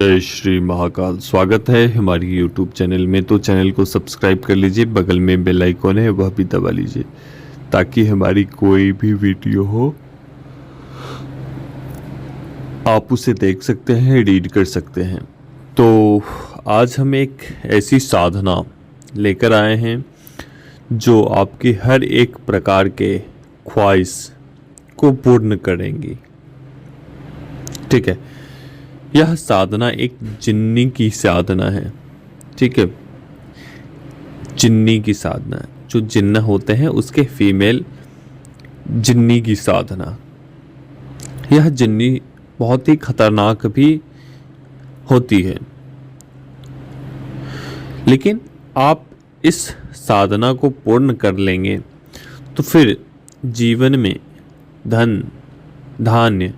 जय श्री महाकाल। स्वागत है हमारी YouTube चैनल में। तो चैनल को सब्सक्राइब कर लीजिए, बगल में बेल आइकॉन है वह भी दबा लीजिए ताकि हमारी कोई भी वीडियो हो आप उसे देख सकते हैं, रीड कर सकते हैं। तो आज हम एक ऐसी साधना लेकर आए हैं जो आपकी हर एक प्रकार के ख्वाहिश को पूर्ण करेंगी। ठीक है, यह साधना एक जिन्नी की साधना है। ठीक है, जिन्नी की साधना है, जो जिन्न होते हैं उसके फीमेल जिन्नी की साधना। यह जिन्नी बहुत ही खतरनाक भी होती है, लेकिन आप इस साधना को पूर्ण कर लेंगे तो फिर जीवन में धन, धान्य,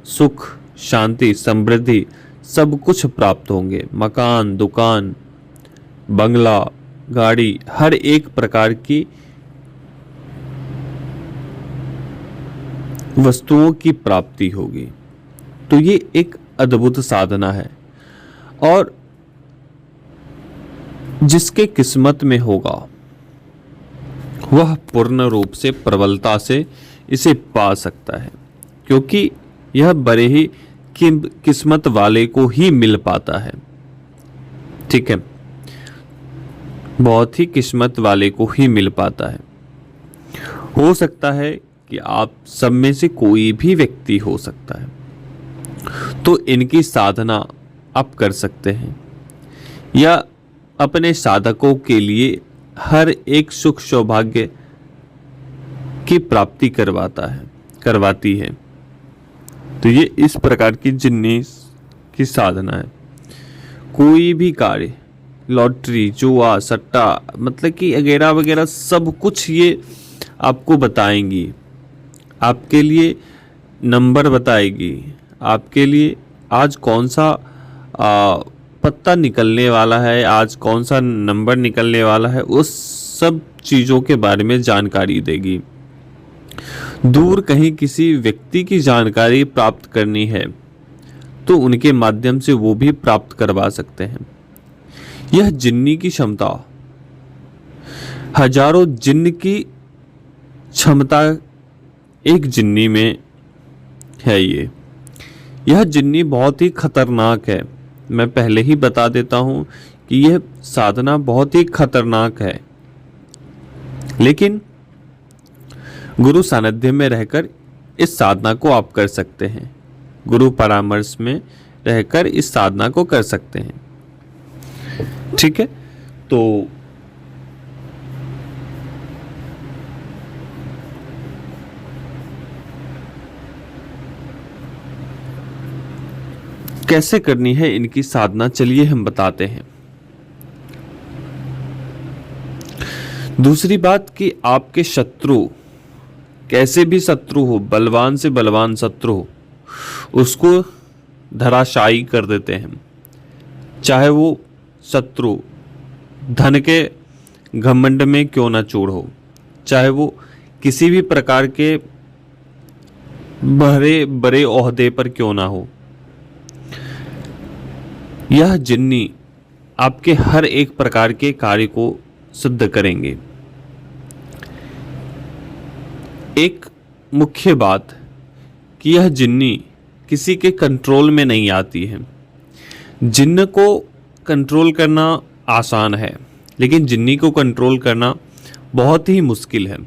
सुख, शांति, समृद्धि सब कुछ प्राप्त होंगे। मकान, दुकान, बंगला, गाड़ी, हर एक प्रकार की वस्तुओं की प्राप्ति होगी। तो ये एक अद्भुत साधना है और जिसके किस्मत में होगा वह पूर्ण रूप से प्रबलता से इसे पा सकता है, क्योंकि यह बड़े ही किस्मत वाले को ही मिल पाता है। ठीक है, बहुत ही किस्मत वाले को ही मिल पाता है। हो सकता है कि आप सब में से कोई भी व्यक्ति हो सकता है, तो इनकी साधना आप कर सकते हैं। या अपने साधकों के लिए हर एक सुख सौभाग्य की प्राप्ति करवाती है। तो ये इस प्रकार की जिन्नी की साधना है। कोई भी कार्य, लॉटरी, जुआ, सट्टा, मतलब कि वगैरह वगैरह सब कुछ ये आपको बताएंगी, आपके लिए नंबर बताएगी, आपके लिए आज कौन सा पत्ता निकलने वाला है, आज कौन सा नंबर निकलने वाला है, उस सब चीज़ों के बारे में जानकारी देगी। दूर कहीं किसी व्यक्ति की जानकारी प्राप्त करनी है तो उनके माध्यम से वो भी प्राप्त करवा सकते हैं। यह जिन्नी की क्षमता, हजारों जिन्न की क्षमता एक जिन्नी में है। यह जिन्नी बहुत ही खतरनाक है। मैं पहले ही बता देता हूं कि यह साधना बहुत ही खतरनाक है, लेकिन गुरु सानिध्य में रहकर इस साधना को आप कर सकते हैं। गुरु परामर्श में रहकर इस साधना को कर सकते हैं। ठीक है, तो कैसे करनी है इनकी साधना, चलिए हम बताते हैं। दूसरी बात कि आपके शत्रु, कैसे भी शत्रु हो, बलवान से बलवान शत्रु हो, उसको धराशायी कर देते हैं। चाहे वो शत्रु धन के घमंड में क्यों ना चूर हो, चाहे वो किसी भी प्रकार के बड़े बड़े ओहदे पर क्यों ना हो, यह जिन्नी आपके हर एक प्रकार के कार्य को सिद्ध करेंगे। एक मुख्य बात कि यह जिन्नी किसी के कंट्रोल में नहीं आती है। जिन्न को कंट्रोल करना आसान है, लेकिन जिन्नी को कंट्रोल करना बहुत ही मुश्किल है।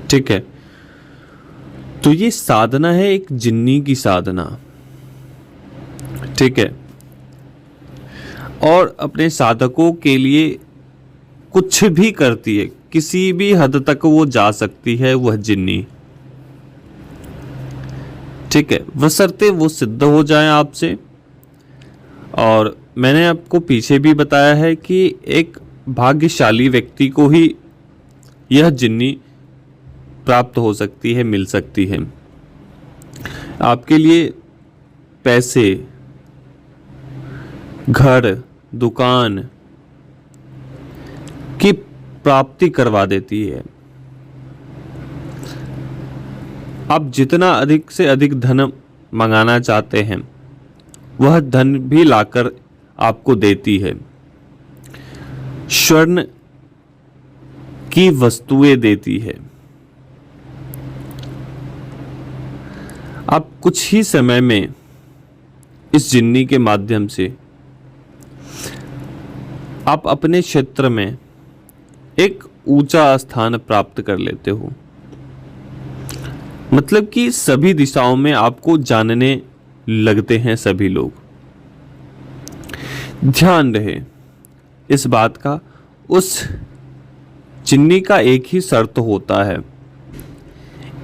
ठीक है, तो ये साधना है एक जिन्नी की साधना। ठीक है, और अपने साधकों के लिए कुछ भी करती है, किसी भी हद तक वो जा सकती है वह जिन्नी। ठीक है, बशर्ते वो सिद्ध हो जाए आपसे। और मैंने आपको पीछे भी बताया है कि एक भाग्यशाली व्यक्ति को ही यह जिन्नी प्राप्त हो सकती है, मिल सकती है। आपके लिए पैसे, घर, दुकान की प्राप्ति करवा देती है। आप जितना अधिक से अधिक धन मंगाना चाहते हैं वह धन भी लाकर आपको देती है, स्वर्ण की वस्तुएं देती है। आप कुछ ही समय में इस जिन्नी के माध्यम से आप अपने क्षेत्र में एक ऊंचा स्थान प्राप्त कर लेते हो। मतलब कि सभी दिशाओं में आपको जानने लगते हैं सभी लोग। ध्यान रहे इस बात का, उस जिन्नी का एक ही शर्त होता है,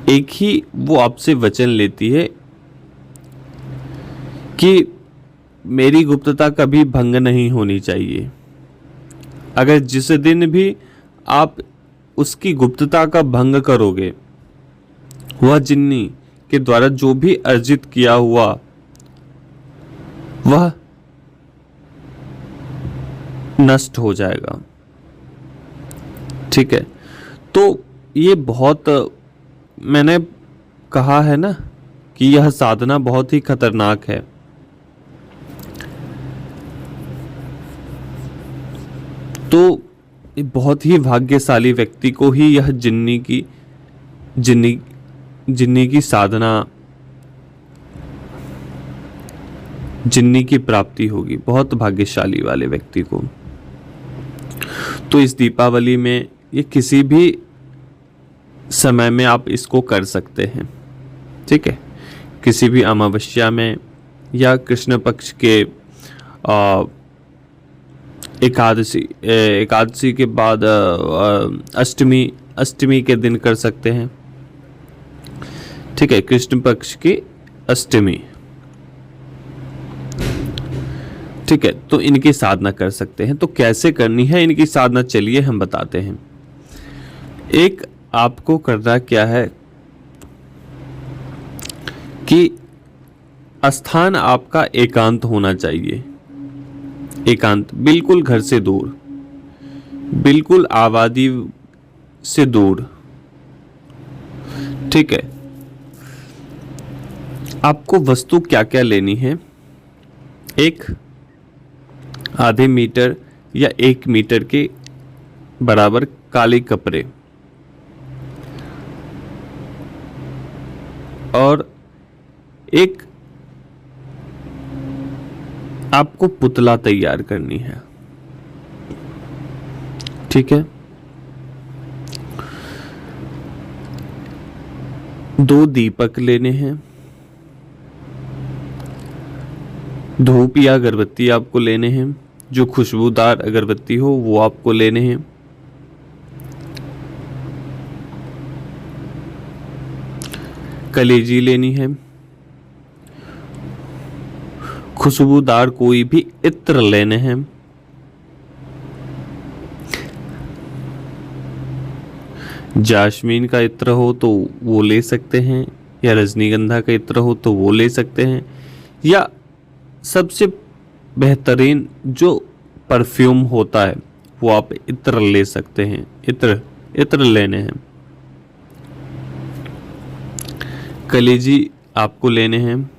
एक ही वो आपसे वचन लेती है कि मेरी गुप्तता कभी भंग नहीं होनी चाहिए। अगर जिस दिन भी आप उसकी गुप्तता का भंग करोगे, वह जिन्नी के द्वारा जो भी अर्जित किया हुआ वह नष्ट हो जाएगा। ठीक है, तो ये बहुत, मैंने कहा है ना कि यह साधना बहुत ही खतरनाक है। तो बहुत ही भाग्यशाली व्यक्ति को ही यह जिन्नी की साधना, जिन्नी की प्राप्ति होगी, बहुत भाग्यशाली वाले व्यक्ति को। तो इस दीपावली में ये किसी भी समय में आप इसको कर सकते हैं। ठीक है, किसी भी अमावस्या में या कृष्ण पक्ष के एकादशी के बाद अष्टमी के दिन कर सकते हैं। ठीक है, कृष्ण पक्ष की अष्टमी। ठीक है, तो इनकी साधना कर सकते हैं। तो कैसे करनी है इनकी साधना, चलिए हम बताते हैं। एक आपको करना क्या है कि स्थान आपका एकांत होना चाहिए। एकांत, बिल्कुल घर से दूर, बिल्कुल आबादी से दूर। ठीक है, आपको वस्तु क्या क्या लेनी है? एक आधे मीटर या 1 मीटर के बराबर काले कपड़े और एक आपको पुतला तैयार करनी है। ठीक है, 2 दीपक लेने हैं, धूप या अगरबत्ती आपको लेने हैं, जो खुशबूदार अगरबत्ती हो वो आपको लेने हैं। कलेजी लेनी है, खुशबूदार कोई भी इत्र लेने हैं, जास्मीन का इत्र हो तो वो ले सकते हैं, या रजनीगंधा का इत्र हो तो वो ले सकते हैं, या सबसे बेहतरीन जो परफ्यूम होता है वो आप इत्र ले सकते हैं। इत्र लेने हैं। कलेजी आपको लेने हैं,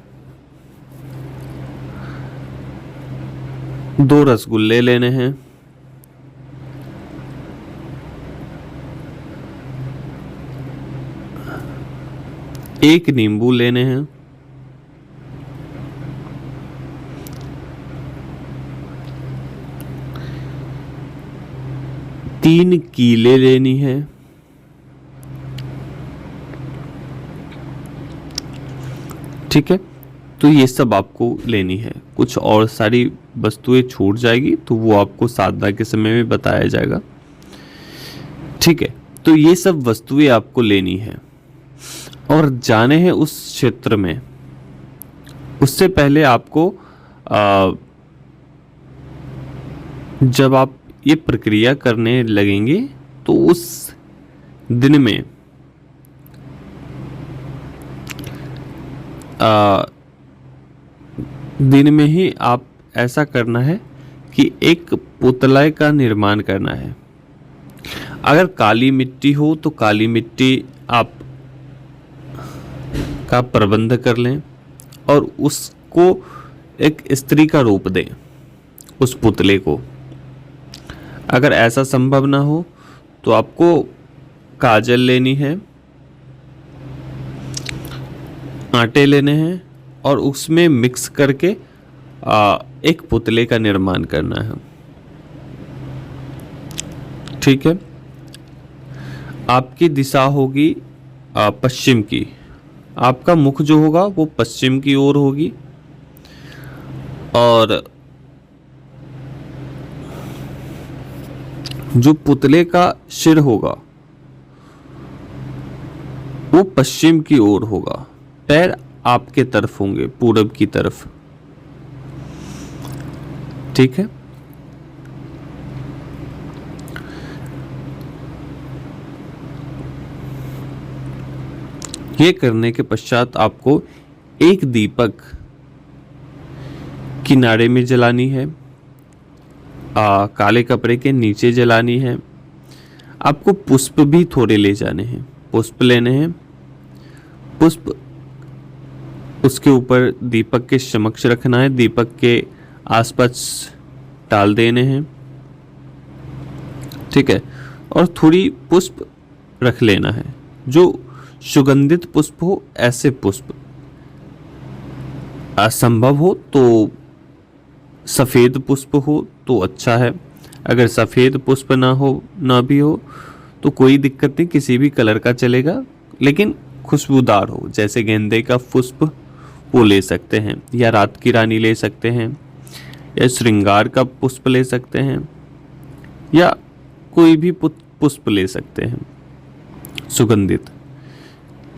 2 रसगुल्ले लेने हैं, एक नींबू लेने हैं, 3 कीले लेनी है, ठीक है। तो ये सब आपको लेनी है। कुछ और सारी वस्तुएं छूट जाएगी तो वो आपको साधना के समय में बताया जाएगा। ठीक है, तो ये सब वस्तुएं आपको लेनी है और जाने हैं उस क्षेत्र में। उससे पहले आपको जब आप ये प्रक्रिया करने लगेंगे तो उस दिन में ही आप ऐसा करना है कि एक पुतला का निर्माण करना है। अगर काली मिट्टी हो तो काली मिट्टी आप का प्रबंध कर लें और उसको एक स्त्री का रूप दें उस पुतले को। अगर ऐसा संभव ना हो तो आपको काजल लेनी है, आटे लेने हैं और उसमें मिक्स करके एक पुतले का निर्माण करना है। ठीक है। आपकी दिशा होगी पश्चिम की। आपका मुख जो होगा वो पश्चिम की ओर होगी और जो पुतले का सिर होगा वो पश्चिम की ओर होगा। पैर आपके तरफ होंगे, पूरब की तरफ। ठीक है। ये करने के पश्चात आपको एक दीपक किनारे में जलानी है, काले कपड़े के नीचे जलानी है। आपको पुष्प भी थोड़े ले जाने हैं, पुष्प लेने हैं। पुष्प उसके ऊपर दीपक के समक्ष रखना है, दीपक के आसपास डाल देने हैं। ठीक है। और थोड़ी पुष्प रख लेना है, जो सुगंधित पुष्प हो। ऐसे पुष्प असंभव हो तो सफ़ेद पुष्प हो तो अच्छा है। अगर सफ़ेद पुष्प ना भी हो तो कोई दिक्कत नहीं, किसी भी कलर का चलेगा, लेकिन खुशबूदार हो। जैसे गेंदे का पुष्प वो ले सकते हैं, या रात की रानी ले सकते हैं, या श्रृंगार का पुष्प ले सकते हैं, या कोई भी पुष्प ले सकते हैं सुगंधित।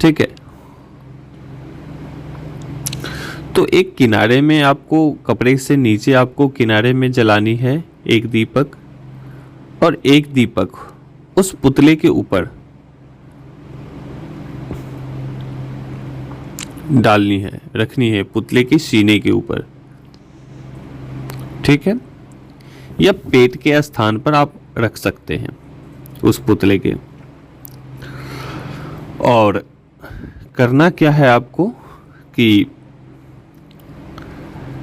ठीक है। तो एक किनारे में आपको कपड़े से नीचे आपको किनारे में जलानी है एक दीपक, और एक दीपक उस पुतले के ऊपर डालनी है, रखनी है, पुतले के सीने के ऊपर। ठीक है। या पेट के स्थान पर आप रख सकते हैं उस पुतले के। और करना क्या है आपको कि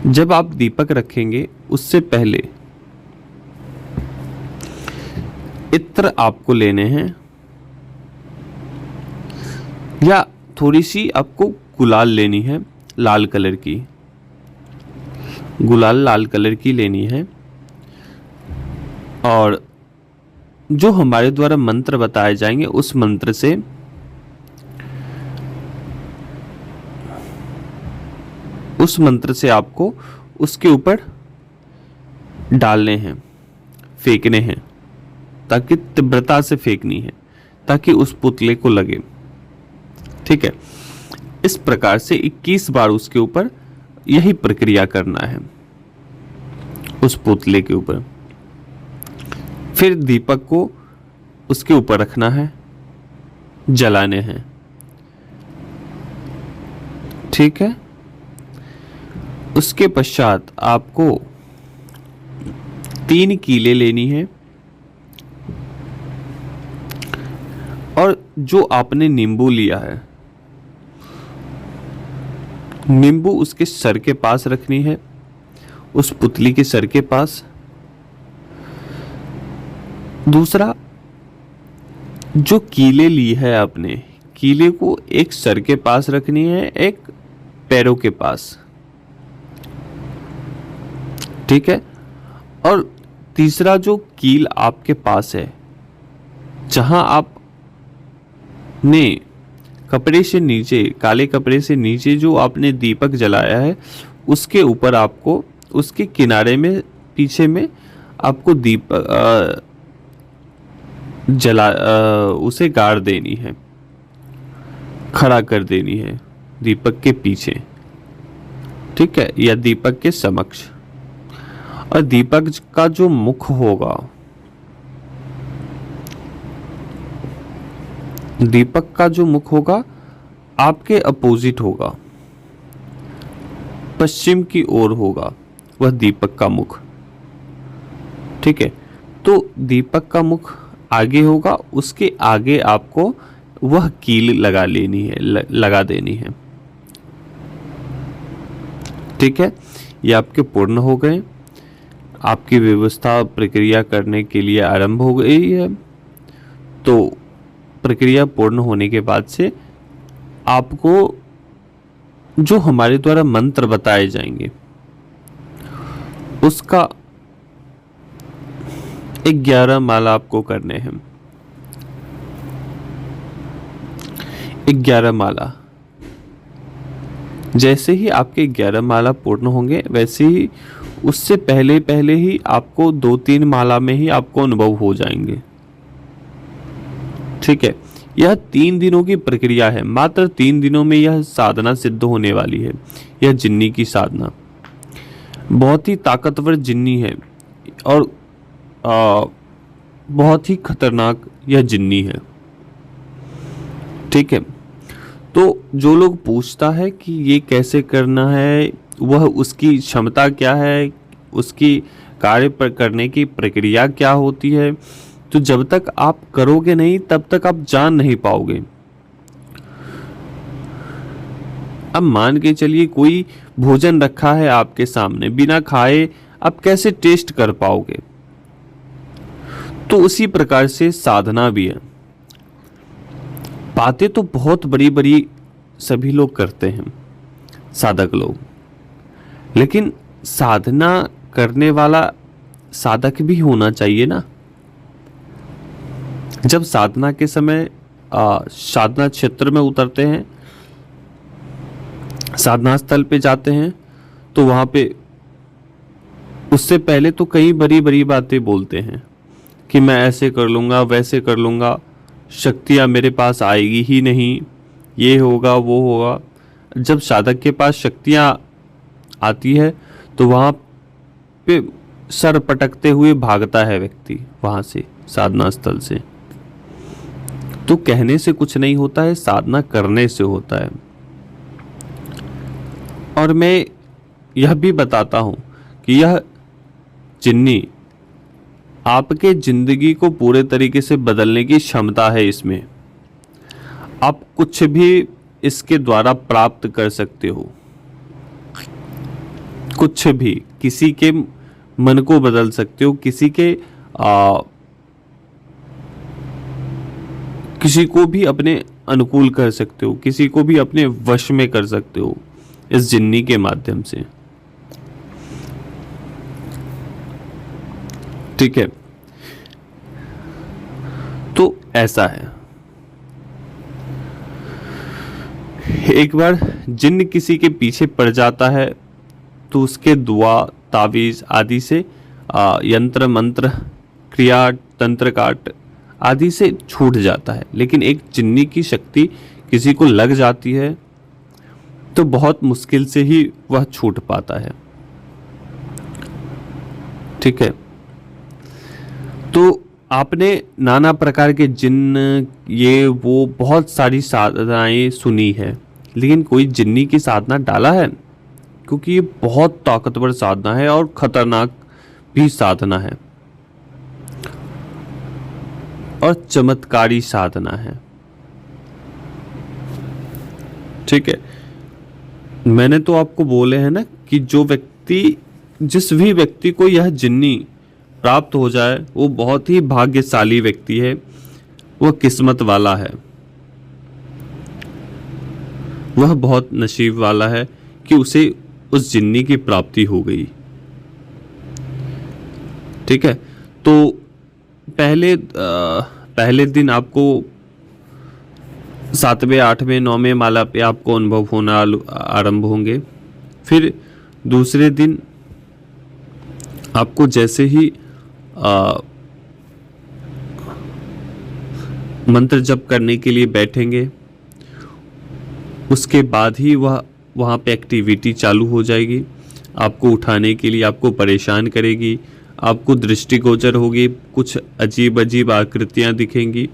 जब आप दीपक रखेंगे उससे पहले इत्र आपको लेने हैं, या थोड़ी सी आपको गुलाल लेनी है, लाल कलर की गुलाल, लाल कलर की लेनी है। और जो हमारे द्वारा मंत्र बताए जाएंगे उस मंत्र से आपको उसके ऊपर डालने हैं, फेंकने हैं, ताकि तीव्रता से फेंकनी है, ताकि उस पुतले को लगे। ठीक है। इस प्रकार से 21 बार उसके ऊपर यही प्रक्रिया करना है, उस पुतले के ऊपर। फिर दीपक को उसके ऊपर रखना है, जलाने हैं। ठीक है। उसके पश्चात आपको 3 कीले लेनी है, और जो आपने नींबू लिया है, नींबू उसके सर के पास रखनी है, उस पुतली के सर के पास। दूसरा, जो कीले ली है आपने, कीले को एक सर के पास रखनी है, एक पैरों के पास। ठीक है। और तीसरा, जो कील आपके पास है, जहां आपने कपड़े से नीचे, काले कपड़े से नीचे जो आपने दीपक जलाया है, उसके ऊपर आपको, उसके किनारे में, पीछे में आपको दीपक उसे गाड़ देनी है, खड़ा कर देनी है दीपक के पीछे। ठीक है। या दीपक के समक्ष। और दीपक का जो मुख होगा, दीपक का जो मुख होगा आपके अपोजिट होगा, पश्चिम की ओर होगा वह दीपक का मुख। ठीक है। तो दीपक का मुख आगे होगा, उसके आगे आपको वह कील लगा लेनी है, लगा देनी है। ठीक है। ये आपके पूर्ण हो गए, आपकी व्यवस्था प्रक्रिया करने के लिए आरंभ हो गई है। तो प्रक्रिया पूर्ण होने के बाद से आपको जो हमारे द्वारा मंत्र बताए जाएंगे उसका 11 माला आपको करने हैं। 11 माला, जैसे ही आपके 11 माला पूर्ण होंगे वैसे ही उससे पहले पहले ही आपको 2-3 माला में ही आपको अनुभव हो जाएंगे। ठीक है, यह 3 दिनों की प्रक्रिया है। मात्र 3 दिनों में यह साधना सिद्ध होने वाली है। यह जिन्नी की साधना बहुत ही ताकतवर जिन्नी है और बहुत ही खतरनाक यह जिन्नी है। ठीक है, तो जो लोग पूछता है कि ये कैसे करना है, वह उसकी क्षमता क्या है, उसकी कार्य पर करने की प्रक्रिया क्या होती है, तो जब तक आप करोगे नहीं तब तक आप जान नहीं पाओगे। अब मान के चलिए कोई भोजन रखा है आपके सामने, बिना खाए आप कैसे टेस्ट कर पाओगे? तो उसी प्रकार से साधना भी है। बातें तो बहुत बड़ी बड़ी सभी लोग करते हैं, साधक लोग, लेकिन साधना करने वाला साधक भी होना चाहिए ना। जब साधना के समय साधना क्षेत्र में उतरते हैं, साधना स्थल पे जाते हैं, तो वहां पे उससे पहले तो कई बड़ी बड़ी बातें बोलते हैं कि मैं ऐसे कर लूँगा, वैसे कर लूँगा, शक्तियाँ मेरे पास आएगी ही नहीं, ये होगा वो होगा। जब साधक के पास शक्तियाँ आती है तो वहाँ पे सर पटकते हुए भागता है व्यक्ति वहाँ से, साधना स्थल से। तो कहने से कुछ नहीं होता है, साधना करने से होता है। और मैं यह भी बताता हूँ कि यह जिन्नी आपके जिंदगी को पूरे तरीके से बदलने की क्षमता है इसमें। आप कुछ भी इसके द्वारा प्राप्त कर सकते हो, कुछ भी, किसी के मन को बदल सकते हो, किसी को भी अपने अनुकूल कर सकते हो, किसी को भी अपने वश में कर सकते हो इस जिन्नी के माध्यम से। ठीक है, तो ऐसा है। एक बार जिन्न किसी के पीछे पड़ जाता है तो उसके दुआ, तावीज आदि से यंत्र मंत्र, क्रिया, तंत्र काट आदि से छूट जाता है। लेकिन एक जिन्नी की शक्ति किसी को लग जाती है तो बहुत मुश्किल से ही वह छूट पाता है। ठीक है, तो आपने नाना प्रकार के जिन्न, ये वो बहुत सारी साधनाएं सुनी है, लेकिन कोई जिन्नी की साधना डाला है? क्योंकि ये बहुत ताकतवर साधना है और खतरनाक भी साधना है और चमत्कारी साधना है। ठीक है, मैंने तो आपको बोले हैं ना कि जिस भी व्यक्ति को यह जिन्नी प्राप्त हो जाए वो बहुत ही भाग्यशाली व्यक्ति है, वह किस्मत वाला है, वह बहुत नसीब वाला है कि उसे उस जिन्नी की प्राप्ति हो गई। ठीक है, तो पहले दिन आपको 7वें, 8वें, 9वें माला पे आपको अनुभव होना आरंभ होंगे। फिर दूसरे दिन आपको जैसे ही मंत्र जप करने के लिए बैठेंगे, उसके बाद ही वह वहाँ पे एक्टिविटी चालू हो जाएगी। आपको उठाने के लिए आपको परेशान करेगी, आपको दृष्टिगोचर होगी, कुछ अजीब अजीब आकृतियाँ दिखेंगी।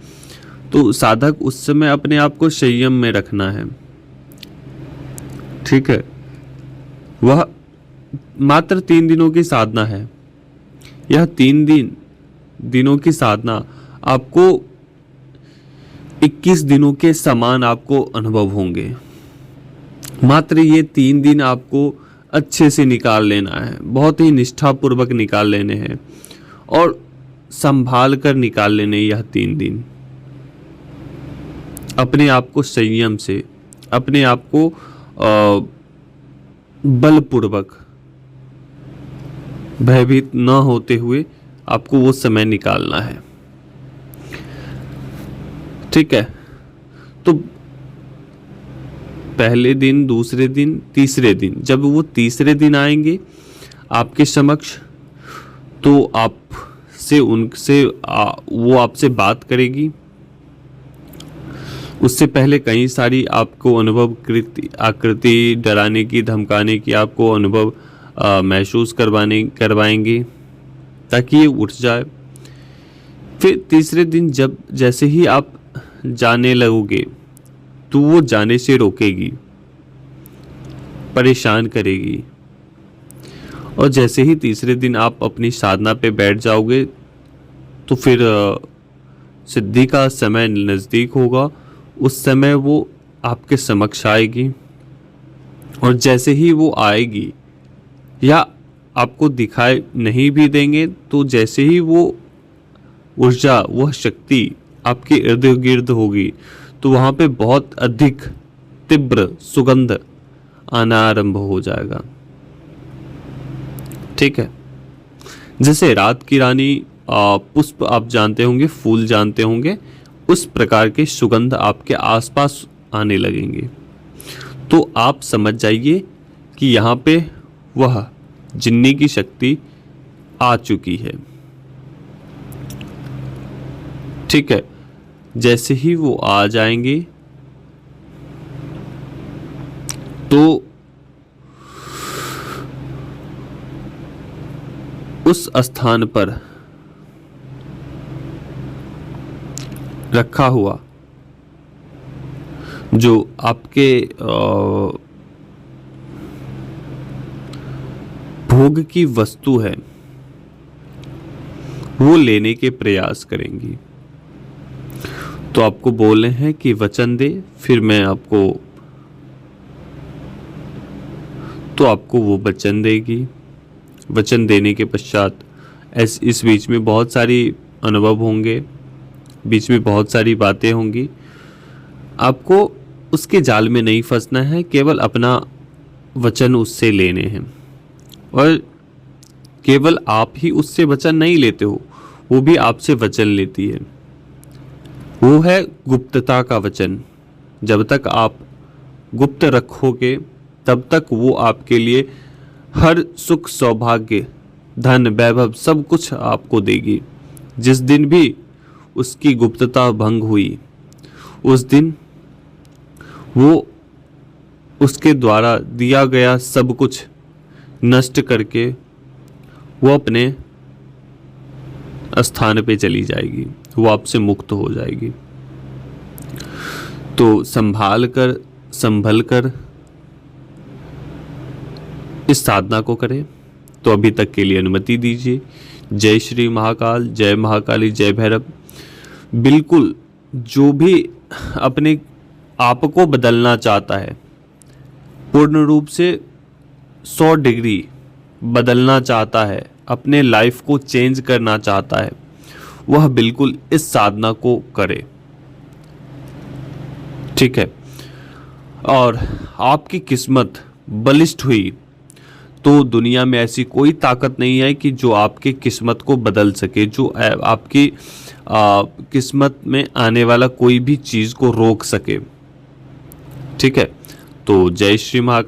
तो साधक उस समय अपने आप को संयम में रखना है। ठीक है, वह मात्र 3 दिनों की साधना है। यह 3 दिनों की साधना आपको 21 दिनों के समान आपको अनुभव होंगे। मात्र ये 3 दिन आपको अच्छे से निकाल लेना है, बहुत ही निष्ठापूर्वक निकाल लेने हैं और संभाल कर निकाल लेने। यह 3 दिन अपने आप को संयम से, अपने आप को बलपूर्वक, भयभीत न होते हुए आपको वो समय निकालना है। ठीक है, तो पहले दिन, दूसरे दिन, तीसरे दिन, जब वो तीसरे दिन आएंगे आपके समक्ष, तो आपसे वो आपसे बात करेगी। उससे पहले कई सारी आपको आकृति डराने की, धमकाने की आपको अनुभव महसूस करवाएंगे ताकि ये उठ जाए। फिर तीसरे दिन जैसे ही आप जाने लगोगे तो वो जाने से रोकेगी, परेशान करेगी। और जैसे ही तीसरे दिन आप अपनी साधना पे बैठ जाओगे तो फिर सिद्धि का समय नज़दीक होगा। उस समय वो आपके समक्ष आएगी और जैसे ही वो आएगी या आपको दिखाई नहीं भी देंगे तो जैसे ही वो ऊर्जा, वह शक्ति आपके इर्द गिर्द होगी तो वहाँ पे बहुत अधिक तीव्र सुगंध आना आरंभ हो जाएगा। ठीक है, जैसे रात की रानी पुष्प आप जानते होंगे, फूल जानते होंगे, उस प्रकार के सुगंध आपके आसपास आने लगेंगे। तो आप समझ जाइए कि यहाँ पे वह जिन्नी की शक्ति आ चुकी है। ठीक है, जैसे ही वो आ जाएंगे तो उस स्थान पर रखा हुआ जो आपके भोग की वस्तु है वो लेने के प्रयास करेंगी। तो आपको बोले हैं कि वचन दे, फिर मैं आपको, तो आपको वो वचन देगी। वचन देने के पश्चात इस बीच में बहुत सारी अनुभव होंगे, बीच में बहुत सारी बातें होंगी। आपको उसके जाल में नहीं फंसना है, केवल अपना वचन उससे लेने हैं। और केवल आप ही उससे वचन नहीं लेते हो, वो भी आपसे वचन लेती है। वो है गुप्तता का वचन। जब तक आप गुप्त रखोगे तब तक वो आपके लिए हर सुख, सौभाग्य, धन, वैभव सब कुछ आपको देगी। जिस दिन भी उसकी गुप्तता भंग हुई उस दिन वो उसके द्वारा दिया गया सब कुछ नष्ट करके वो अपने स्थान पे चली जाएगी, वो आपसे मुक्त हो जाएगी। तो संभल कर इस साधना को करें। तो अभी तक के लिए अनुमति दीजिए। जय श्री महाकाल, जय महाकाली, जय भैरव। बिल्कुल, जो भी अपने आप को बदलना चाहता है, पूर्ण रूप से 100 डिग्री बदलना चाहता है, अपने लाइफ को चेंज करना चाहता है, वह बिल्कुल इस साधना को करे। ठीक है, और आपकी किस्मत बलिष्ठ हुई तो दुनिया में ऐसी कोई ताकत नहीं है कि जो आपकी किस्मत को बदल सके, जो आपकी किस्मत में आने वाला कोई भी चीज़ को रोक सके। ठीक है, तो जय श्री महाकाल।